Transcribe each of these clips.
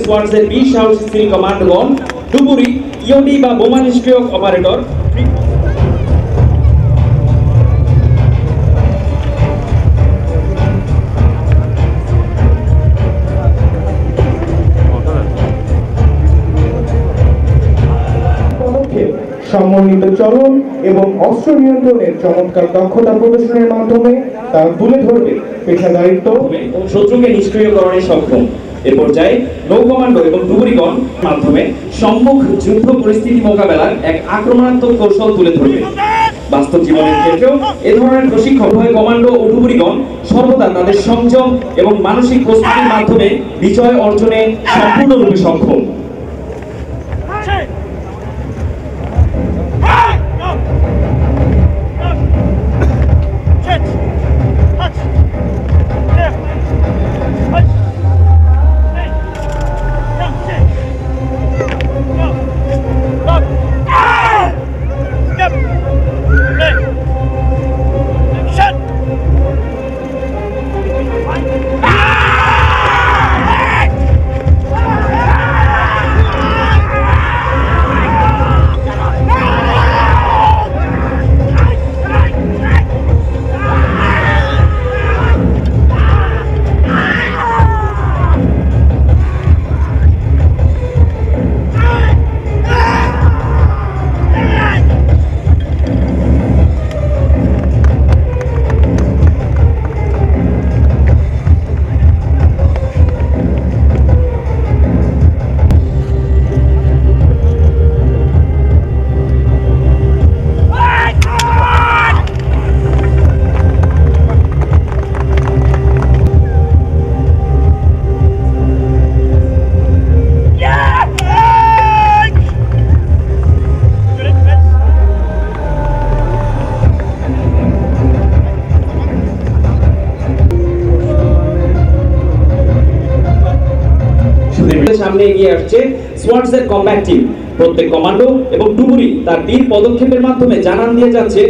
সোয়ার্ডসের 20 সাহসী seal কমান্ডোগণ, ডুবুরি, EOD বা বোমা নিষ্ক্রিয়ক অপারেটর, সমন্বিত চলন এবং অস্ত্র নিয়ন্ত্রণের চমৎকার দক্ষতা প্রদর্শনের মাধ্যমে তা তুলে ধরবে পেশাদারিত্ব ও শত্রুকে নিষ্ক্রিয়করণে সক্ষম। এ পর্যায়ে নৌ কমান্ডো এবং ডুবুরিগণ মাধ্যমে সম্মুখ যুদ্ধ পরিস্থিতি মোকাবেলার এক আক্রমণাত্মক কৌশল তুলে ধরবে। বাস্তব জীবনের ক্ষেত্রেও এ ধরনের প্রশিক্ষণ উভয় কমান্ডো ও ডুবুরিগণ সর্বদা তাদের সংযম এবং মানসিক প্রস্তুতির মাধ্যমে বিজয় অর্জনে সম্পূর্ণরূপে সক্ষম। সামনে এগিয়ে আসছে সোয়ার্ডসের কম্ব্যাট টিম। প্রত্যেক কমান্ডো এবং ডুবুরি তার বীর পদক্ষেপের মাধ্যমে জানান দিয়ে যাচ্ছে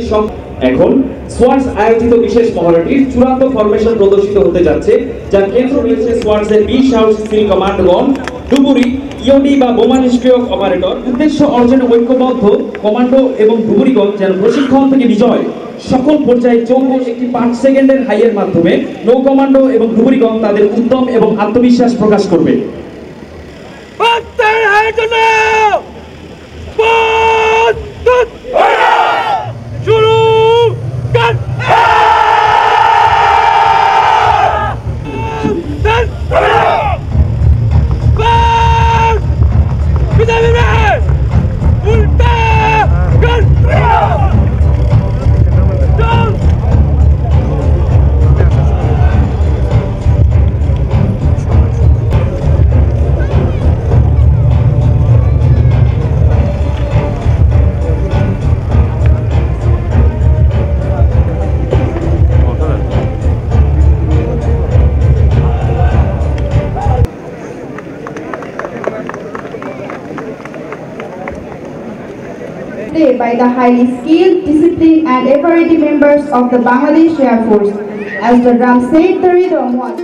এখন সোয়ার্ডস আয়োজিত বিশেষ মহড়াটির চূড়ান্ত ফরমেশন প্রদর্শিত হতে যাচ্ছে, যার কেন্দ্র রয়েছে সোয়ার্ডসের 20 সাহসী সিল কমান্ডোগণ, ডুবুরি, ইওডি বা বোমা নিষ্ক্রিয়ক অপারেটর। উদ্দেশ্য অর্জনে ঐক্যবদ্ধ কমান্ডো এবং ডুবুরিগণ যেন প্রশিক্ষণ থেকে বিজয় সকল পর্যায়ে চৌকস একটি 5 সেকেন্ডের হাইয়ের মাধ্যমে নৌ কমান্ডো এবং ডুবুরিগণ তাদের উদ্যম এবং আত্মবিশ্বাস প্রকাশ করবে। By the highly skilled, disciplined and ever ready members of the Bangladesh Air Force. As the drum set the rhythm was